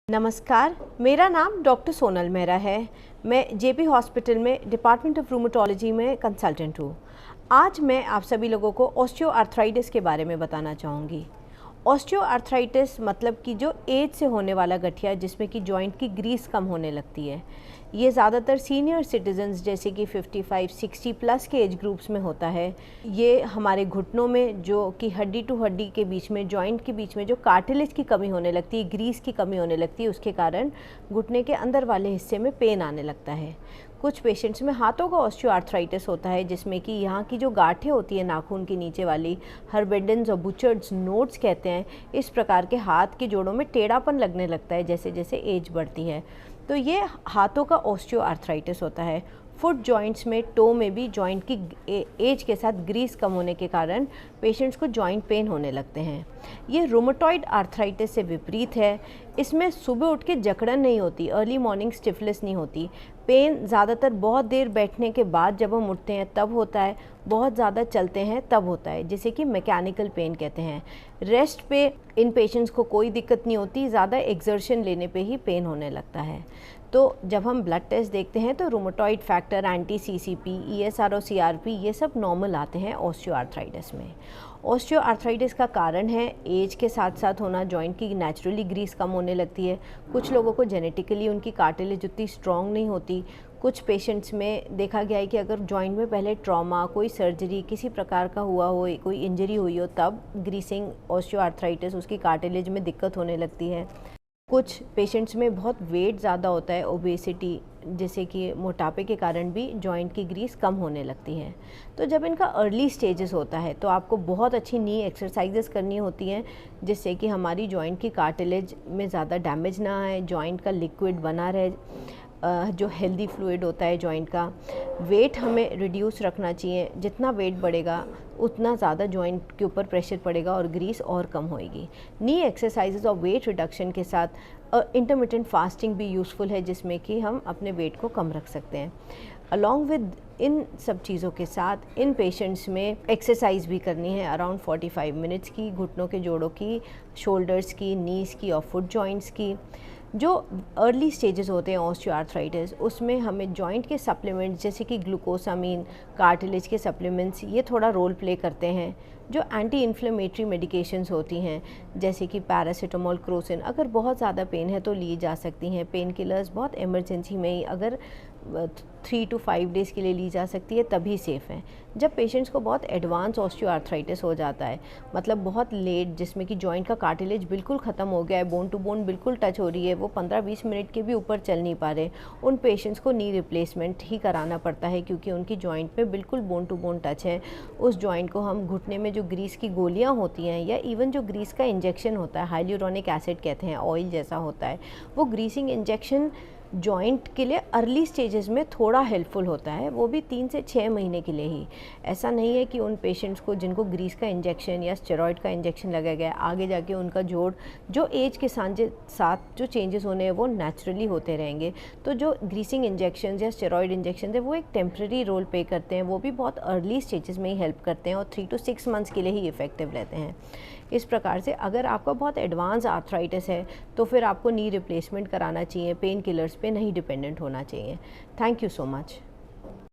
नमस्कार, मेरा नाम डॉक्टर सोनल मेहरा है। मैं जेपी हॉस्पिटल में डिपार्टमेंट ऑफ रूमेटोलॉजी में कंसल्टेंट हूँ। आज मैं आप सभी लोगों को ऑस्टियोआर्थराइटिस के बारे में बताना चाहूँगी। ऑस्टियोआर्थराइटिस मतलब कि जो एज से होने वाला गठिया जिसमें कि जॉइंट की ग्रीस कम होने लगती है। ये ज़्यादातर सीनियर सिटीजन्स जैसे कि 55-60 प्लस के एज ग्रुप्स में होता है। ये हमारे घुटनों में जो कि हड्डी टू हड्डी के बीच में, जॉइंट के बीच में जो कार्टिलेज की कमी होने लगती है, ग्रीस की कमी होने लगती है, उसके कारण घुटने के अंदर वाले हिस्से में पेन आने लगता है। कुछ पेशेंट्स में हाथों का ऑस्टियोआर्थराइटिस होता है जिसमें कि यहाँ की जो गांठें होती है नाखून के नीचे वाली, हर्बेंडन्स और बुचर्ड्स नोड्स कहते हैं, इस प्रकार के हाथ के जोड़ों में टेढ़ापन लगने लगता है जैसे जैसे एज बढ़ती है। तो ये हाथों का ऑस्टियोआर्थराइटिस होता है। फुट जॉइंट्स में, टो में भी जॉइंट की एज के साथ ग्रीस कम होने के कारण पेशेंट्स को जॉइंट पेन होने लगते हैं। ये रूमेटॉइड आर्थराइटिस से विपरीत है। इसमें सुबह उठ के जकड़न नहीं होती, अर्ली मॉर्निंग स्टिफनेस नहीं होती। पेन ज़्यादातर बहुत देर बैठने के बाद जब हम उठते हैं तब होता है, बहुत ज़्यादा चलते हैं तब होता है, जिसे कि मैकेनिकल पेन कहते हैं। रेस्ट पे इन पेशेंट्स को कोई दिक्कत नहीं होती, ज़्यादा एक्सर्शन लेने पे ही पेन होने लगता है। तो जब हम ब्लड टेस्ट देखते हैं तो rheumatoid factor, anti CCP, ESR और सीआरपी ये सब नॉर्मल आते हैं ऑस्टियोआर्थराइटिस में। ऑस्टियोआर्थराइटिस का कारण है एज के साथ साथ होना, जॉइंट की नेचुरली ग्रीस कम होने लगती है। कुछ लोगों को जेनेटिकली उनकी कार्टिलेज उतनी स्ट्रॉन्ग नहीं होती। कुछ पेशेंट्स में देखा गया है कि अगर जॉइंट में पहले ट्रॉमा, कोई सर्जरी किसी प्रकार का हुआ हो, कोई इंजरी हुई हो, तब ग्रीसिंग ऑस्टियोआर्थराइटिस उसकी कार्टिलेज में दिक्कत होने लगती है। कुछ पेशेंट्स में बहुत वेट ज़्यादा होता है, ओबेसिटी, जैसे कि मोटापे के कारण भी जॉइंट की ग्रीस कम होने लगती है। तो जब इनका अर्ली स्टेजेस होता है तो आपको बहुत अच्छी नी एक्सरसाइजेस करनी होती हैं जिससे कि हमारी जॉइंट की कार्टिलेज में ज़्यादा डैमेज ना आए, जॉइंट का लिक्विड बना रहे, जो हेल्दी फ्लूइड होता है जॉइंट का। वेट हमें रिड्यूस रखना चाहिए, जितना वेट बढ़ेगा उतना ज़्यादा जॉइंट के ऊपर प्रेशर पड़ेगा और ग्रीस और कम होएगी। नी एक्सरसाइजेज और वेट रिडक्शन के साथ इंटरमिटेंट फास्टिंग भी यूज़फुल है जिसमें कि हम अपने वेट को कम रख सकते हैं। अलॉन्ग विद इन सब चीज़ों के साथ इन पेशेंट्स में एक्सरसाइज भी करनी है अराउंड 45 मिनट्स की, घुटनों के जोड़ों की, शोल्डर्स की, नीज़ की और फुट जॉइंट्स की। जो अर्ली स्टेजेस होते हैं ऑस्टियोआर्थराइटिस, उसमें हमें जॉइंट के सप्लीमेंट्स जैसे कि ग्लूकोसामीन, कार्टिलेज के सप्लीमेंट्स ये थोड़ा रोल प्ले करते हैं। जो एंटी इन्फ्लेमेटरी मेडिकेशंस होती हैं जैसे कि पैरासीटामोल, क्रोसिन, अगर बहुत ज़्यादा पेन है तो ली जा सकती हैं। पेन किलर्स बहुत इमरजेंसी में ही अगर 3 to 5 डेज़ के लिए ली जा सकती है तभी सेफ़ है। जब पेशेंट्स को बहुत एडवांस ऑस्टियोआर्थराइटिस हो जाता है, मतलब बहुत लेट, जिसमें कि जॉइंट का कार्टिलेज बिल्कुल ख़त्म हो गया है, बोन टू बोन बिल्कुल टच हो रही है, वो 15-20 मिनट के भी ऊपर चल नहीं पा रहे, उन पेशेंट्स को नी रिप्लेसमेंट ही कराना पड़ता है क्योंकि उनकी जॉइंट में बिल्कुल बोन टू बोन टच है। उस जॉइंट को हम घुटने में जो ग्रीस की गोलियाँ होती हैं या इवन जो ग्रीस का इंजेक्शन होता है, हाइल्यूरोनिक एसिड कहते हैं, ऑयल जैसा होता है, वो ग्रीसिंग इंजेक्शन जॉइंट के लिए अर्ली स्टेजेस में थोड़ा हेल्पफुल होता है, वो भी 3 से 6 महीने के लिए ही। ऐसा नहीं है कि उन पेशेंट्स को जिनको ग्रीस का इंजेक्शन या स्टेरॉयड का इंजेक्शन लगाया गया आगे जाके उनका जोड़ जो एज के साथ जो चेंजेस होने हैं वो नेचुरली होते रहेंगे। तो जो ग्रीसिंग इंजेक्शन या स्टेरॉयड इंजेक्शन है वो एक टेम्प्रेरी रोल प्ले करते हैं, वो भी बहुत अर्ली स्टेजेस में ही हेल्प करते हैं और 3 to 6 मंथ्स के लिए ही इफ़ेक्टिव रहते हैं। इस प्रकार से अगर आपका बहुत एडवांस आर्थराइटिस है तो फिर आपको नी रिप्लेसमेंट कराना चाहिए, पेन किलर्स पे नहीं डिपेंडेंट होना चाहिए। Thank you so much.